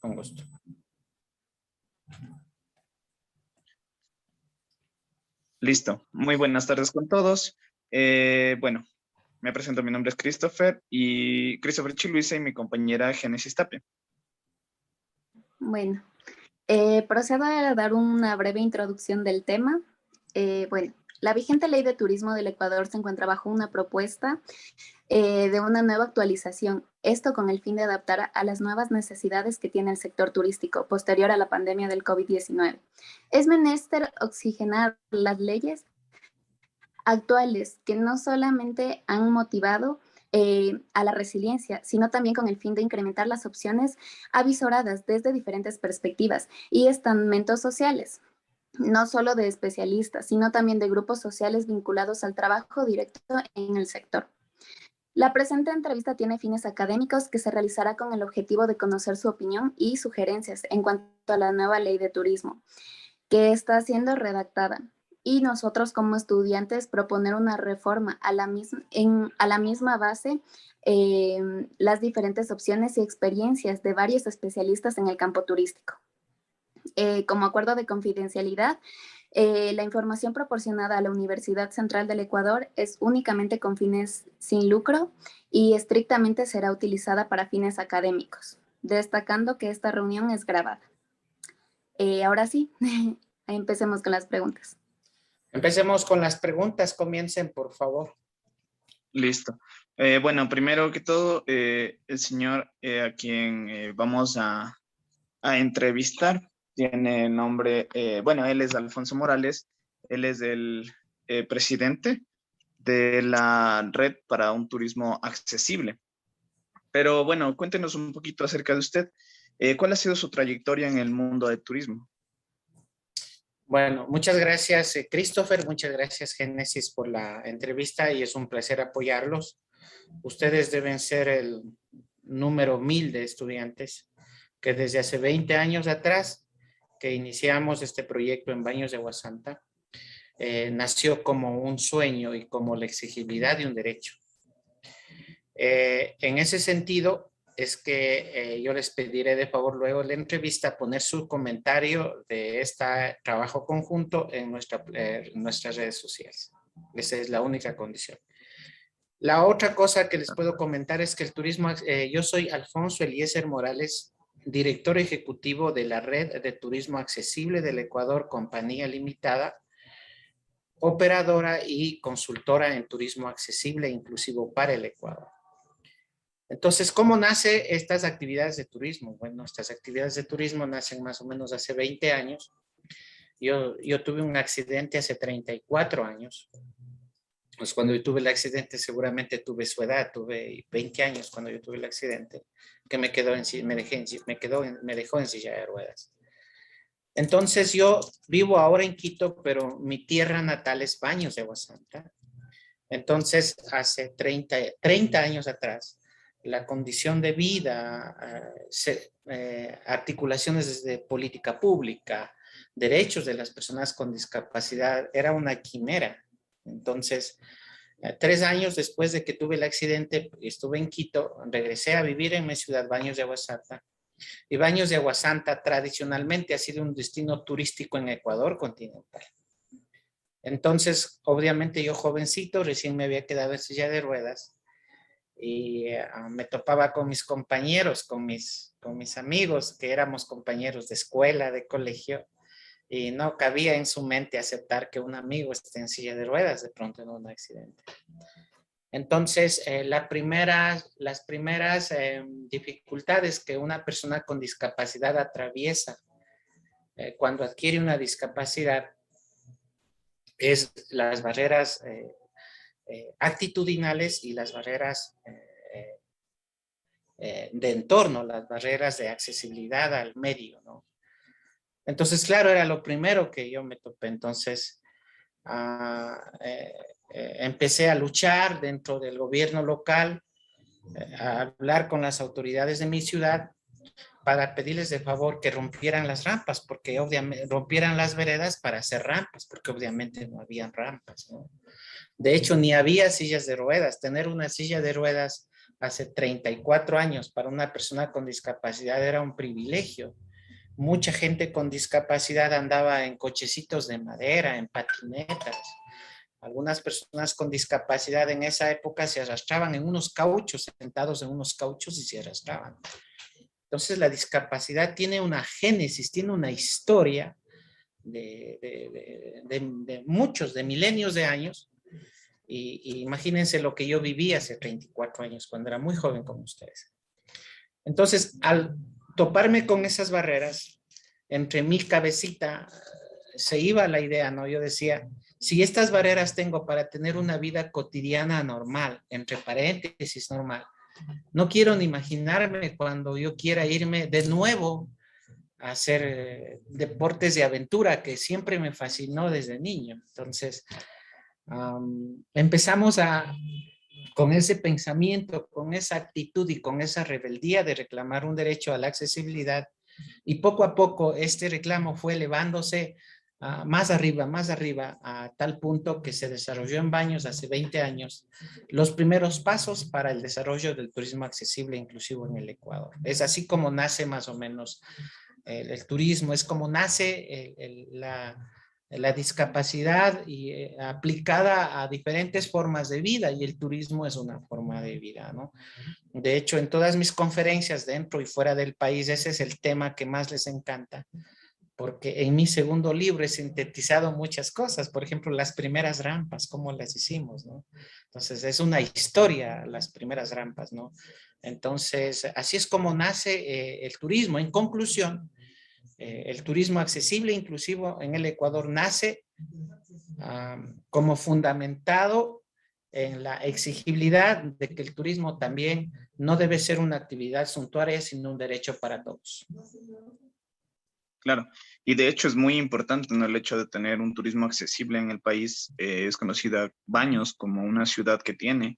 Con gusto. Listo. Muy buenas tardes con todos. Bueno, me presento. Mi nombre es Christopher Chiluisa y mi compañera Génesis Tapia. Bueno, procedo a dar una breve introducción del tema. Bueno, la vigente Ley de Turismo del Ecuador se encuentra bajo una propuesta de una nueva actualización. Esto con el fin de adaptar a las nuevas necesidades que tiene el sector turístico posterior a la pandemia del COVID-19. Es menester oxigenar las leyes actuales que no solamente han motivado a la resiliencia, sino también con el fin de incrementar las opciones avisoradas desde diferentes perspectivas y estamentos sociales, no solo de especialistas, sino también de grupos sociales vinculados al trabajo directo en el sector. La presente entrevista tiene fines académicos que se realizará con el objetivo de conocer su opinión y sugerencias en cuanto a la nueva ley de turismo que está siendo redactada. Y nosotros como estudiantes proponer una reforma a la misma base, las diferentes opciones y experiencias de varios especialistas en el campo turístico. Como acuerdo de confidencialidad, la información proporcionada a la Universidad Central del Ecuador es únicamente con fines sin lucro y estrictamente será utilizada para fines académicos, destacando que esta reunión es grabada. Ahora sí, empecemos con las preguntas. Empecemos con las preguntas. Comiencen, por favor. Listo. Bueno, primero que todo, el señor a quien vamos a entrevistar tiene nombre, bueno, él es Alfonso Morales, él es el presidente de la Red para un Turismo Accesible. Pero bueno, cuéntenos un poquito acerca de usted. ¿Cuál ha sido su trayectoria en el mundo del turismo? Bueno, muchas gracias, Christopher. Muchas gracias, Génesis, por la entrevista y es un placer apoyarlos. Ustedes deben ser el número 1000 de estudiantes que desde hace 20 años atrás que iniciamos este proyecto en Baños de Agua Santa, nació como un sueño y como la exigibilidad de un derecho. En ese sentido, es que yo les pediré de favor luego de la entrevista poner su comentario de este trabajo conjunto en nuestras redes sociales. Esa es la única condición. La otra cosa que les puedo comentar es que el turismo, yo soy Alfonso Eliezer Morales, director ejecutivo de la Red de Turismo Accesible del Ecuador, Compañía Limitada, operadora y consultora en turismo accesible e inclusivo para el Ecuador. Entonces, ¿cómo nacen estas actividades de turismo? Bueno, estas actividades de turismo nacen más o menos hace 20 años. Yo tuve un accidente hace 34 años. Pues cuando yo tuve el accidente, seguramente tuve su edad, tuve 20 años cuando yo tuve el accidente, que me dejó en silla de ruedas. Entonces, yo vivo ahora en Quito, pero mi tierra natal es Baños de Agua Santa. Entonces, hace 30 años atrás, la condición de vida, articulaciones desde política pública, derechos de las personas con discapacidad, era una quimera. Entonces, 3 años después de que tuve el accidente, estuve en Quito, regresé a vivir en mi ciudad, Baños de Agua Santa. Y Baños de Agua Santa tradicionalmente ha sido un destino turístico en Ecuador continental. Entonces, obviamente yo jovencito, recién me había quedado en silla de ruedas, y me topaba con mis compañeros, con mis amigos, que éramos compañeros de escuela, de colegio, y no cabía en su mente aceptar que un amigo esté en silla de ruedas de pronto en un accidente. Entonces, las primeras dificultades que una persona con discapacidad atraviesa cuando adquiere una discapacidad es las barreras actitudinales y las barreras de entorno, las barreras de accesibilidad al medio, ¿no? Entonces, claro, era lo primero que yo me topé. Entonces, empecé a luchar dentro del gobierno local, a hablar con las autoridades de mi ciudad para pedirles de favor que rompieran las rampas, porque obviamente rompieran las veredas para hacer rampas, porque obviamente no habían rampas, ¿no? De hecho, ni había sillas de ruedas. Tener una silla de ruedas hace 34 años, para una persona con discapacidad era un privilegio. Mucha gente con discapacidad andaba en cochecitos de madera, en patinetas. Algunas personas con discapacidad en esa época se arrastraban en unos cauchos, sentados en unos cauchos y se arrastraban. Entonces la discapacidad tiene una génesis, tiene una historia de muchos, de milenios de años. Y imagínense lo que yo viví hace 34 años, cuando era muy joven como ustedes. Entonces, al toparme con esas barreras, entre mi cabecita se iba la idea, ¿no? Yo decía, si estas barreras tengo para tener una vida cotidiana normal, entre paréntesis normal, no quiero ni imaginarme cuando yo quiera irme de nuevo a hacer deportes de aventura, que siempre me fascinó desde niño. Entonces, empezamos con ese pensamiento, con esa actitud y con esa rebeldía de reclamar un derecho a la accesibilidad, y poco a poco este reclamo fue elevándose más arriba, a tal punto que se desarrolló en Baños hace 20 años los primeros pasos para el desarrollo del turismo accesible e inclusivo en el Ecuador. Es así como nace más o menos el turismo, es como nace la discapacidad y aplicada a diferentes formas de vida, y el turismo es una forma de vida, ¿no? De hecho, en todas mis conferencias dentro y fuera del país, ese es el tema que más les encanta, porque en mi segundo libro he sintetizado muchas cosas, por ejemplo, las primeras rampas, cómo las hicimos, ¿no? Entonces, es una historia, las primeras rampas, ¿no? Entonces, así es como nace el turismo. En conclusión, el turismo accesible e inclusivo en el Ecuador nace como fundamentado en la exigibilidad de que el turismo también no debe ser una actividad suntuaria, sino un derecho para todos. Claro, y de hecho es muy importante, ¿no?, el hecho de tener un turismo accesible en el país. Es conocida Baños como una ciudad que tiene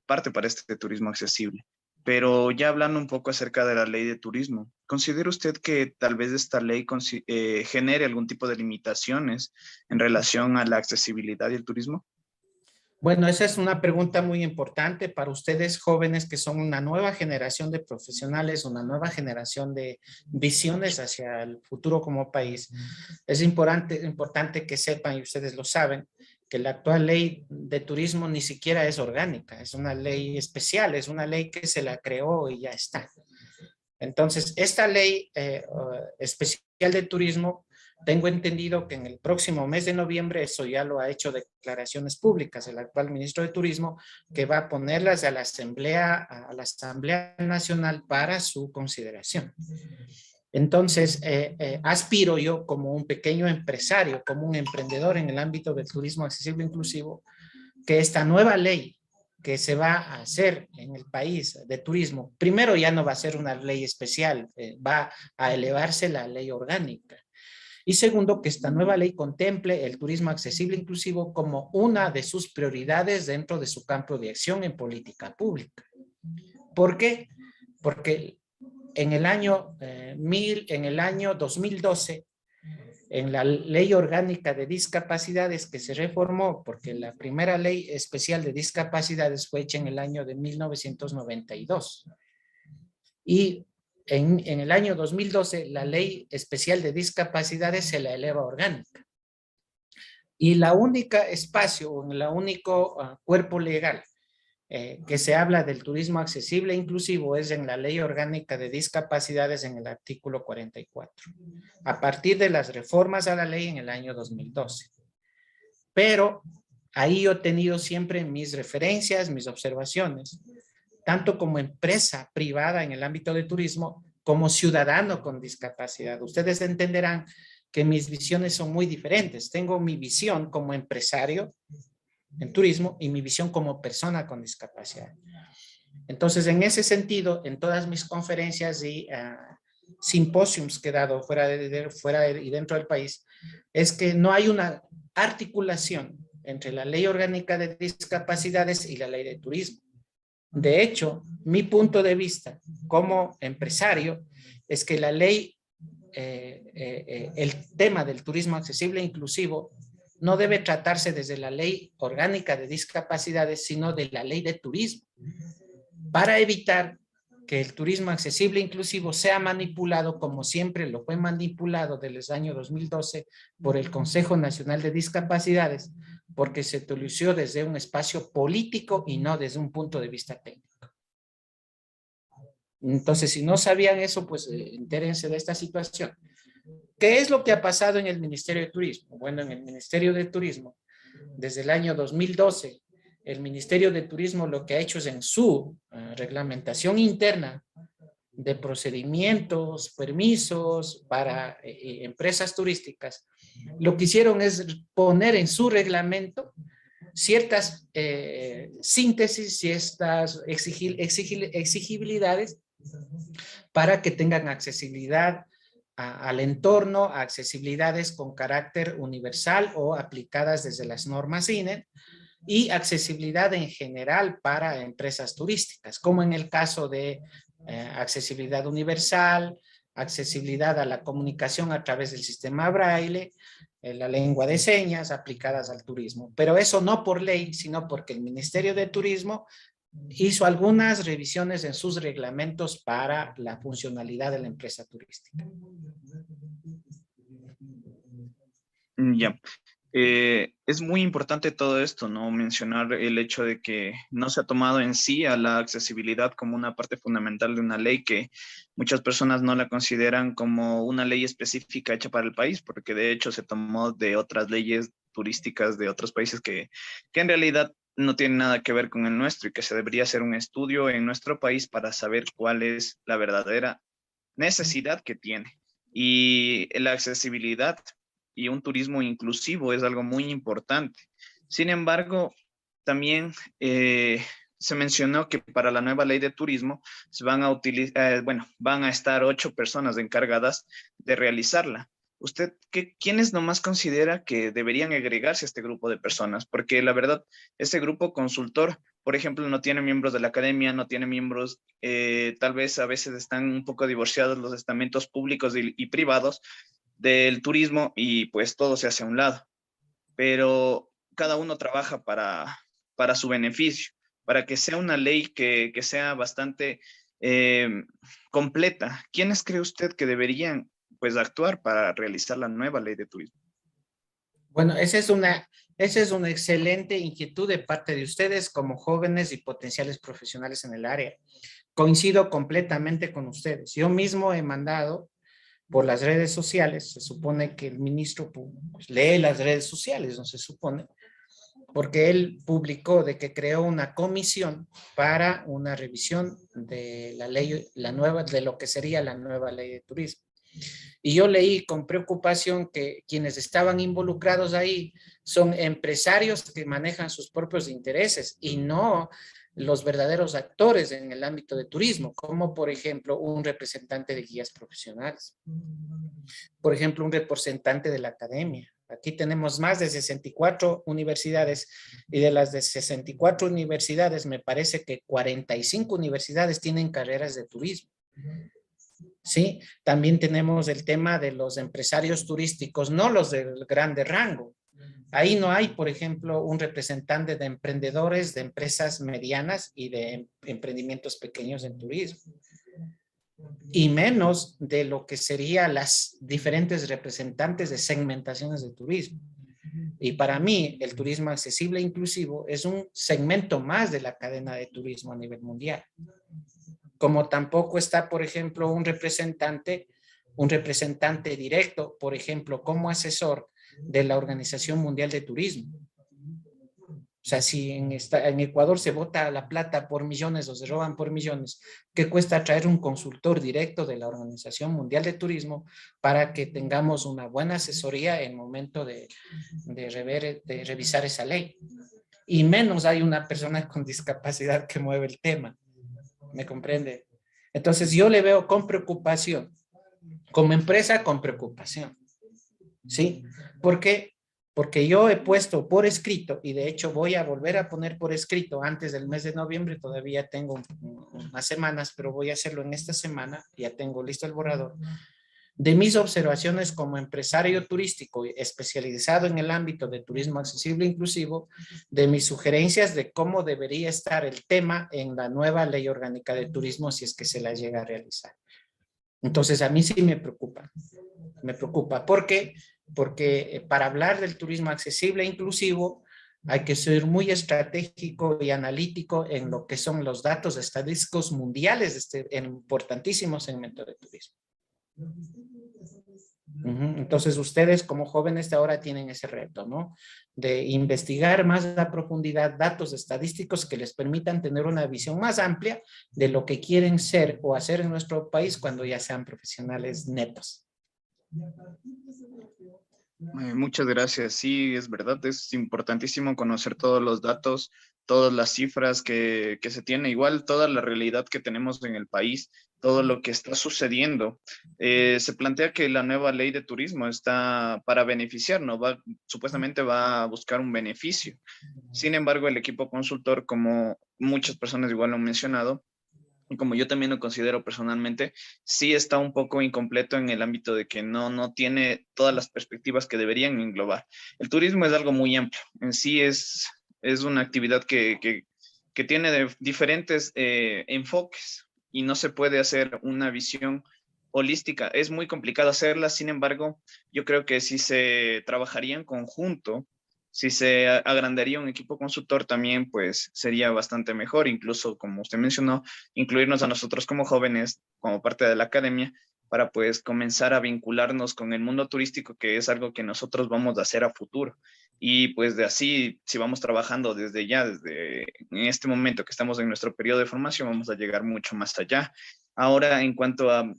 parte para este turismo accesible. Pero ya hablando un poco acerca de la ley de turismo, ¿considera usted que tal vez esta ley genere algún tipo de limitaciones en relación a la accesibilidad y el turismo? Bueno, esa es una pregunta muy importante para ustedes jóvenes que son una nueva generación de profesionales, una nueva generación de visiones hacia el futuro como país. Es importante que sepan, y ustedes lo saben, que la actual ley de turismo ni siquiera es orgánica, es una ley especial, es una ley que se la creó y ya está. Entonces, esta ley especial de turismo, tengo entendido que en el próximo mes de noviembre, eso ya lo ha hecho declaraciones públicas el actual ministro de Turismo, que va a ponerlas a la Asamblea Nacional para su consideración. Entonces, aspiro yo como un pequeño empresario, como un emprendedor en el ámbito del turismo accesible e inclusivo, que esta nueva ley que se va a hacer en el país de turismo, primero ya no va a ser una ley especial, va a elevarse la ley orgánica. Y segundo, que esta nueva ley contemple el turismo accesible e inclusivo como una de sus prioridades dentro de su campo de acción en política pública. ¿Por qué? Porque en el año 2012, en la Ley Orgánica de Discapacidades que se reformó, porque la primera ley especial de discapacidades fue hecha en el año de 1992. Y en el año 2012, la Ley Especial de Discapacidades se la eleva a orgánica. Y la única espacio, el único cuerpo legal que se habla del turismo accesible e inclusivo es en la Ley Orgánica de Discapacidades en el artículo 44, a partir de las reformas a la ley en el año 2012. Pero ahí yo he tenido siempre mis referencias, mis observaciones, tanto como empresa privada en el ámbito de turismo, como ciudadano con discapacidad. Ustedes entenderán que mis visiones son muy diferentes. Tengo mi visión como empresario en turismo y mi visión como persona con discapacidad. Entonces, en ese sentido, en todas mis conferencias y simposios que he dado fuera y dentro del país, es que no hay una articulación entre la Ley Orgánica de Discapacidades y la Ley de Turismo. De hecho, mi punto de vista como empresario es que la ley, el tema del turismo accesible e inclusivo no debe tratarse desde la Ley Orgánica de Discapacidades, sino de la Ley de Turismo. para evitar que el turismo accesible e inclusivo sea manipulado como siempre lo fue manipulado desde el año 2012 por el Consejo Nacional de Discapacidades, porque se utilizó desde un espacio político y no desde un punto de vista técnico. Entonces, si no sabían eso, pues entérense de esta situación. ¿Qué es lo que ha pasado en el Ministerio de Turismo? Bueno, en el Ministerio de Turismo, desde el año 2012, el Ministerio de Turismo lo que ha hecho es en su reglamentación interna de procedimientos, permisos para empresas turísticas, lo que hicieron es poner en su reglamento ciertas síntesis, ciertas exigibilidades para que tengan accesibilidad al entorno, accesibilidades con carácter universal o aplicadas desde las normas INE, y accesibilidad en general para empresas turísticas, como en el caso de accesibilidad universal, accesibilidad a la comunicación a través del sistema braille, la lengua de señas aplicadas al turismo. Pero eso no por ley, sino porque el Ministerio de Turismo hizo algunas revisiones en sus reglamentos para la funcionalidad de la empresa turística. Ya. Es muy importante todo esto, ¿no? Mencionar el hecho de que no se ha tomado en sí a la accesibilidad como una parte fundamental de una ley, que muchas personas no la consideran como una ley específica hecha para el país, porque de hecho se tomó de otras leyes turísticas de otros países que en realidad no tienen nada que ver con el nuestro, y que se debería hacer un estudio en nuestro país para saber cuál es la verdadera necesidad que tiene. Y la accesibilidad y un turismo inclusivo es algo muy importante. Sin embargo, también se mencionó que para la nueva ley de turismo se van a utilizar, van a estar 8 personas encargadas de realizarla. ¿Usted quiénes nomás considera que deberían agregarse a este grupo de personas? Porque la verdad, este grupo consultor, por ejemplo, no tiene miembros de la academia, no tiene miembros, tal vez a veces están un poco divorciados los estamentos públicos y privados del turismo, y pues todo se hace a un lado. Pero cada uno trabaja para su beneficio, para que sea una ley que sea bastante completa. ¿Quiénes cree usted que deberían pues actuar para realizar la nueva ley de turismo? Bueno, esa es una excelente inquietud de parte de ustedes como jóvenes y potenciales profesionales en el área. Coincido completamente con ustedes. Yo mismo he mandado por las redes sociales, se supone que el ministro pues, lee las redes sociales, no se supone, porque él publicó de que creó una comisión para una revisión de la ley, la nueva, de lo que sería la nueva ley de turismo. Y yo leí con preocupación que quienes estaban involucrados ahí son empresarios que manejan sus propios intereses y no los verdaderos actores en el ámbito de turismo, como por ejemplo un representante de guías profesionales, por ejemplo un representante de la academia. Aquí tenemos más de 64 universidades y de las de 64 universidades me parece que 45 universidades tienen carreras de turismo. Sí, también tenemos el tema de los empresarios turísticos, no los del grande rango. Ahí no hay, por ejemplo, un representante de emprendedores, de empresas medianas y de emprendimientos pequeños en turismo. Y menos de lo que serían las diferentes representantes de segmentaciones de turismo. Y para mí, el turismo accesible e inclusivo es un segmento más de la cadena de turismo a nivel mundial. Como tampoco está, por ejemplo, un representante directo, por ejemplo, como asesor de la Organización Mundial de Turismo. O sea, si en Ecuador se bota la plata por millones o se roban por millones, ¿qué cuesta traer un consultor directo de la Organización Mundial de Turismo para que tengamos una buena asesoría en el momento de revisar esa ley? Y menos hay una persona con discapacidad que mueve el tema. ¿Me comprende? Entonces yo le veo con preocupación, como empresa con preocupación, ¿sí? ¿Por qué? Porque yo he puesto por escrito, y de hecho voy a volver a poner por escrito antes del mes de noviembre, todavía tengo unas semanas, pero voy a hacerlo en esta semana, ya tengo listo el borrador, de mis observaciones como empresario turístico especializado en el ámbito de turismo accesible e inclusivo, de mis sugerencias de cómo debería estar el tema en la nueva ley orgánica de turismo si es que se la llega a realizar. Entonces, a mí sí me preocupa. Me preocupa. ¿Por qué? Porque para hablar del turismo accesible e inclusivo hay que ser muy estratégico y analítico en lo que son los datos estadísticos mundiales de este importantísimo segmento de turismo. Entonces ustedes como jóvenes de ahora tienen ese reto, ¿no? De investigar más a profundidad datos estadísticos que les permitan tener una visión más amplia de lo que quieren ser o hacer en nuestro país cuando ya sean profesionales netos. Muchas gracias. Sí, es verdad, es importantísimo conocer todos los datos, todas las cifras que se tiene, igual toda la realidad que tenemos en el país, todo lo que está sucediendo. Se plantea que la nueva ley de turismo está para beneficiar, ¿no? Supuestamente va a buscar un beneficio. Sin embargo, el equipo consultor, como muchas personas igual lo han mencionado, y como yo también lo considero personalmente, sí está un poco incompleto en el ámbito de que no tiene todas las perspectivas que deberían englobar. El turismo es algo muy amplio, en sí es una actividad que tiene diferentes enfoques y no se puede hacer una visión holística. Es muy complicado hacerla, sin embargo, yo creo que si se trabajaría en conjunto, si se agrandaría un equipo consultor también, pues sería bastante mejor, incluso como usted mencionó, incluirnos a nosotros como jóvenes, como parte de la academia, para pues comenzar a vincularnos con el mundo turístico, que es algo que nosotros vamos a hacer a futuro. Y pues de así, si vamos trabajando desde ya, desde en este momento que estamos en nuestro periodo de formación, vamos a llegar mucho más allá. Ahora, en cuanto a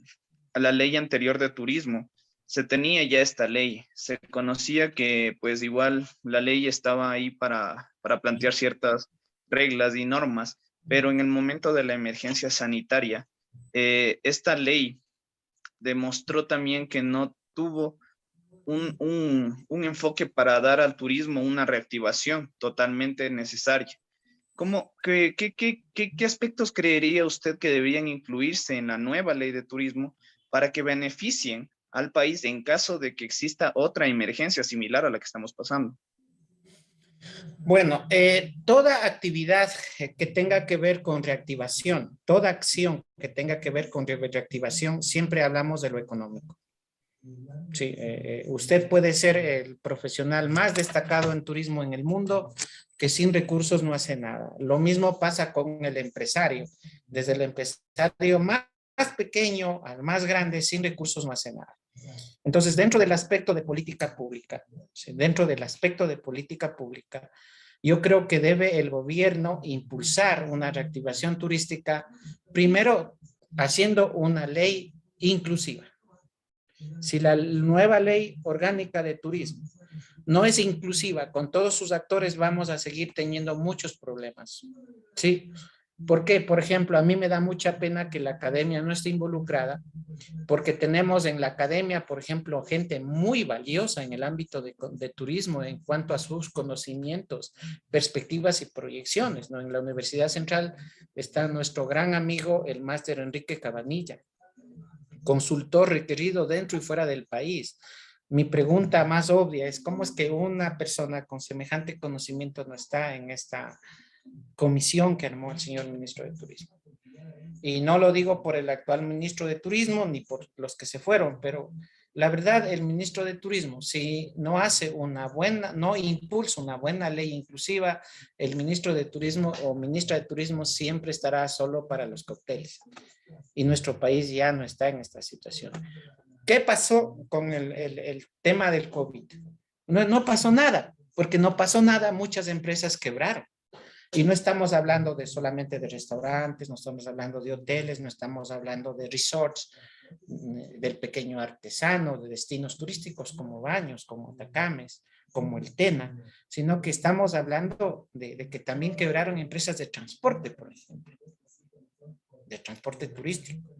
la ley anterior de turismo, se tenía ya esta ley, se conocía que pues igual la ley estaba ahí para plantear ciertas reglas y normas, pero en el momento de la emergencia sanitaria, esta ley demostró también que no tuvo un enfoque para dar al turismo una reactivación totalmente necesaria. ¿Qué aspectos creería usted que deberían incluirse en la nueva ley de turismo para que beneficien al país en caso de que exista otra emergencia similar a la que estamos pasando? Bueno, toda actividad que tenga que ver con reactivación, toda acción que tenga que ver con reactivación, siempre hablamos de lo económico. Sí, usted puede ser el profesional más destacado en turismo en el mundo, que sin recursos no hace nada. Lo mismo pasa con el empresario. Desde el empresario más pequeño al más grande, sin recursos no hace nada. Entonces, dentro del aspecto de política pública, yo creo que debe el gobierno impulsar una reactivación turística, primero haciendo una ley inclusiva. Si la nueva ley orgánica de turismo no es inclusiva con todos sus actores, vamos a seguir teniendo muchos problemas. ¿Sí? ¿Por qué? Por ejemplo, a mí me da mucha pena que la academia no esté involucrada, porque tenemos en la academia, por ejemplo, gente muy valiosa en el ámbito de turismo en cuanto a sus conocimientos, perspectivas y proyecciones, ¿no? En la Universidad Central está nuestro gran amigo, el máster Enrique Cabanilla, consultor requerido dentro y fuera del país. Mi pregunta más obvia es, ¿cómo es que una persona con semejante conocimiento no está en esta comisión que armó el señor ministro de Turismo? Y no lo digo por el actual ministro de Turismo ni por los que se fueron, pero la verdad, el ministro de Turismo, si no hace no impulsa una buena ley inclusiva, el ministro de Turismo o ministra de Turismo siempre estará solo para los cócteles. Y nuestro país ya no está en esta situación. ¿Qué pasó con el tema del COVID? No pasó nada, porque no pasó nada, muchas empresas quebraron. Y no estamos hablando solamente de restaurantes, no estamos hablando de hoteles, no estamos hablando de resorts, del pequeño artesano, de destinos turísticos como Baños, como Atacames, como el Tena, sino que estamos hablando de que también quebraron empresas de transporte, por ejemplo, de transporte turístico.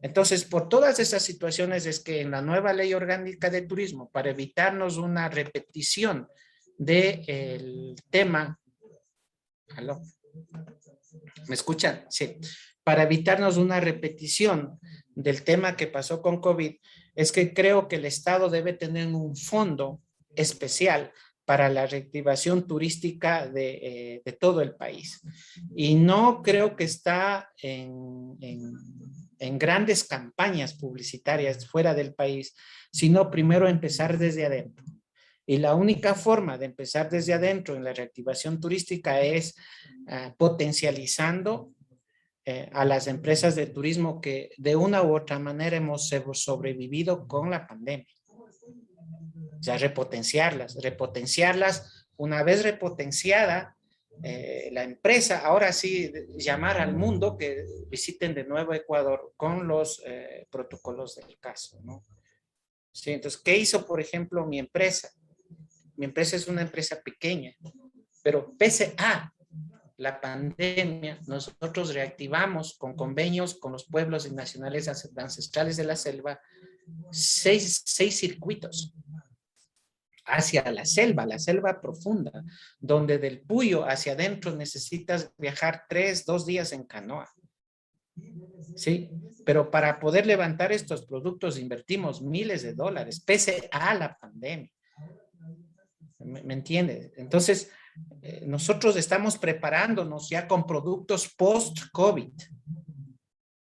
Entonces, por todas esas situaciones es que en la nueva ley orgánica de turismo, para evitarnos una repetición del tema. ¿Aló? ¿Me escuchan? Sí. Para evitarnos una repetición del tema que pasó con COVID es que creo que el Estado debe tener un fondo especial para la reactivación turística de todo el país. Y no creo que está en grandes campañas publicitarias fuera del país, sino primero empezar desde adentro. Y la única forma de empezar desde adentro en la reactivación turística es potencializando a las empresas de turismo que de una u otra manera hemos sobrevivido con la pandemia. O sea, repotenciarlas. Una vez repotenciada la empresa, ahora sí llamar al mundo que visiten de nuevo Ecuador con los protocolos del caso, ¿no? Sí, entonces, ¿qué hizo, por ejemplo, mi empresa? Mi empresa es una empresa pequeña, pero pese a la pandemia, nosotros reactivamos con convenios con los pueblos y nacionales ancestrales de la selva seis circuitos hacia la selva profunda, donde del Puyo hacia adentro necesitas viajar 2 días en canoa. ¿Sí? Pero para poder levantar estos productos invertimos miles de dólares, pese a la pandemia. ¿Me entiendes? Entonces, nosotros estamos preparándonos ya con productos post-COVID.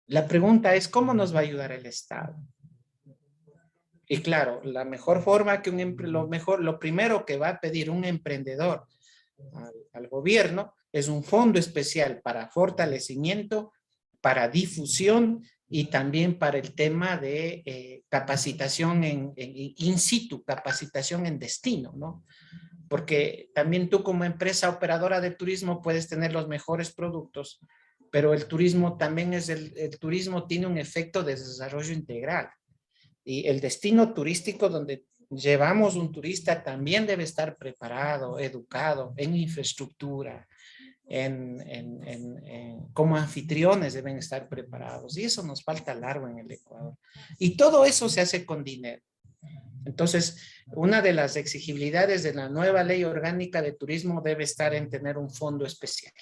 La pregunta es, ¿cómo nos va a ayudar el Estado? Y claro, la mejor forma que lo primero que va a pedir un emprendedor al gobierno es un fondo especial para fortalecimiento, para difusión y también para el tema de capacitación in situ, capacitación en destino, ¿no? Porque también tú como empresa operadora de turismo puedes tener los mejores productos, pero el turismo también el turismo tiene un efecto de desarrollo integral. Y el destino turístico donde llevamos un turista también debe estar preparado, educado en infraestructura, como anfitriones deben estar preparados. Y eso nos falta largo en el Ecuador. Y todo eso se hace con dinero. Entonces, una de las exigibilidades de la nueva ley orgánica de turismo debe estar en tener un fondo especial.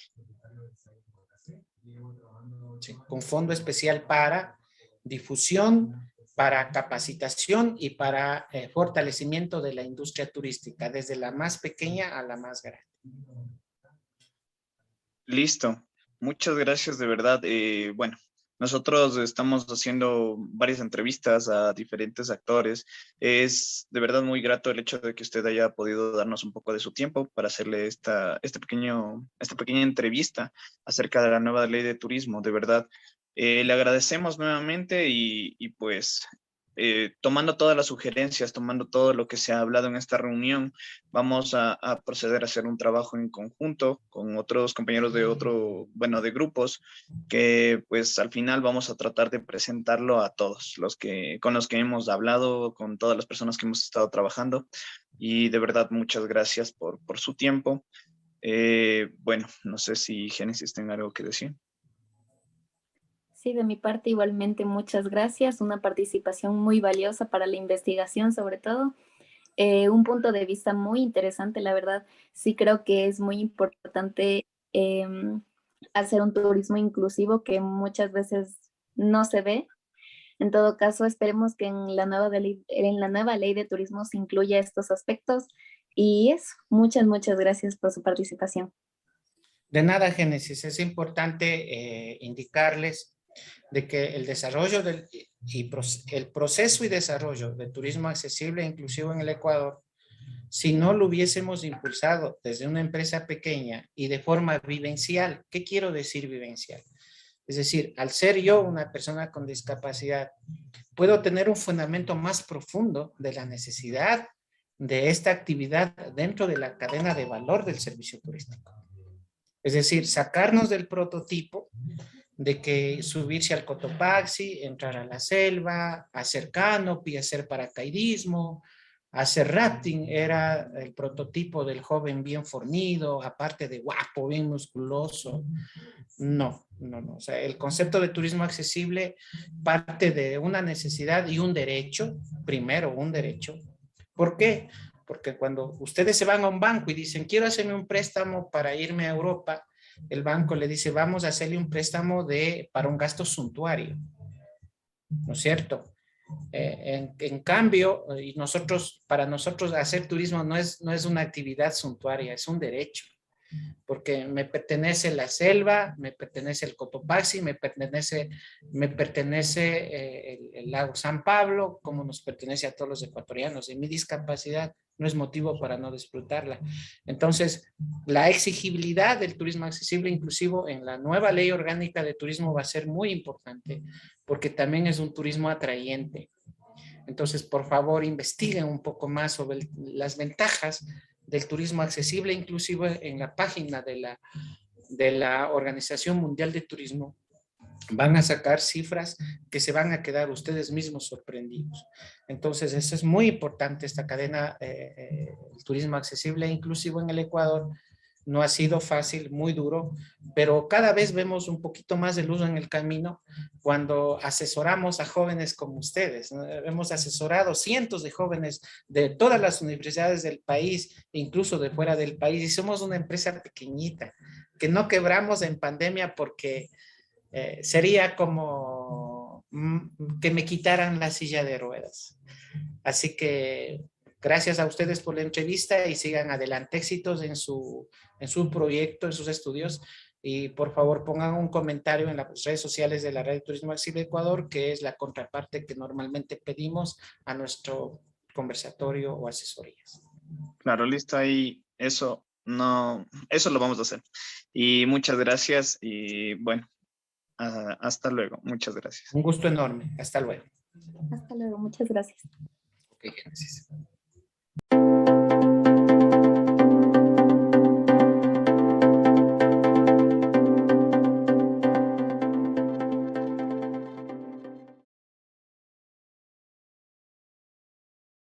Sí, un fondo especial para difusión, para capacitación y para fortalecimiento de la industria turística, desde la más pequeña a la más grande. Listo. Muchas gracias, de verdad. Bueno, nosotros estamos haciendo varias entrevistas a diferentes actores. Es de verdad muy grato el hecho de que usted haya podido darnos un poco de su tiempo para hacerle esta pequeña entrevista acerca de la nueva ley de turismo. De verdad, le agradecemos nuevamente y pues tomando todas las sugerencias, tomando todo lo que se ha hablado en esta reunión, vamos a proceder a hacer un trabajo en conjunto con otros compañeros de grupos, que pues al final vamos a tratar de presentarlo a todos con los que hemos hablado, con todas las personas que hemos estado trabajando. Y de verdad, muchas gracias por su tiempo. Bueno, no sé si Génesis tenga algo que decir. Sí, de mi parte igualmente muchas gracias. Una participación muy valiosa para la investigación, sobre todo. Un punto de vista muy interesante, la verdad. Sí creo que es muy importante hacer un turismo inclusivo que muchas veces no se ve. En todo caso, esperemos que en la nueva ley de turismo se incluya estos aspectos. Y eso, muchas gracias por su participación. De nada, Génesis. Es importante indicarles de que el desarrollo el proceso y desarrollo del turismo accesible e inclusivo en el Ecuador, si no lo hubiésemos impulsado desde una empresa pequeña y de forma vivencial. ¿Qué quiero decir vivencial? Es decir, al ser yo una persona con discapacidad, puedo tener un fundamento más profundo de la necesidad de esta actividad dentro de la cadena de valor del servicio turístico. Es decir, sacarnos del prototipo de que subirse al Cotopaxi, entrar a la selva, hacer canopy, hacer paracaidismo, hacer rafting, era el prototipo del joven bien fornido, aparte de guapo, bien musculoso. No. O sea, el concepto de turismo accesible parte de una necesidad y un derecho, primero un derecho. ¿Por qué? Porque cuando ustedes se van a un banco y dicen, quiero hacerme un préstamo para irme a Europa, el banco le dice, vamos a hacerle un préstamo para un gasto suntuario. ¿no es cierto? En cambio, para nosotros hacer turismo no es una actividad suntuaria, es un derecho, porque me pertenece la selva, me pertenece el Cotopaxi, me pertenece el lago San Pablo, como nos pertenece a todos los ecuatorianos, y mi discapacidad no es motivo para no disfrutarla. Entonces, la exigibilidad del turismo accesible inclusivo en la nueva ley orgánica de turismo va a ser muy importante, porque también es un turismo atrayente. Entonces, por favor, investiguen un poco más sobre las ventajas del turismo accesible, inclusive en la página de la Organización Mundial de Turismo. Van a sacar cifras que se van a quedar ustedes mismos sorprendidos. Entonces, eso es muy importante, esta cadena, el turismo accesible e inclusivo en el Ecuador. No ha sido fácil, muy duro, pero cada vez vemos un poquito más de luz en el camino cuando asesoramos a jóvenes como ustedes, ¿no? Hemos asesorado cientos de jóvenes de todas las universidades del país, incluso de fuera del país, y somos una empresa pequeñita, que no quebramos en pandemia porque sería como que me quitaran la silla de ruedas. Así que gracias a ustedes por la entrevista y sigan adelante, éxitos en su proyecto, en sus estudios. Y por favor pongan un comentario en las redes sociales de la Red de Turismo Accesible Ecuador, que es la contraparte que normalmente pedimos a nuestro conversatorio o asesorías. Claro, listo, ahí eso no, eso lo vamos a hacer. Y muchas gracias y bueno, hasta luego. Muchas gracias. Un gusto enorme. Hasta luego. Hasta luego, muchas gracias. Ok, gracias.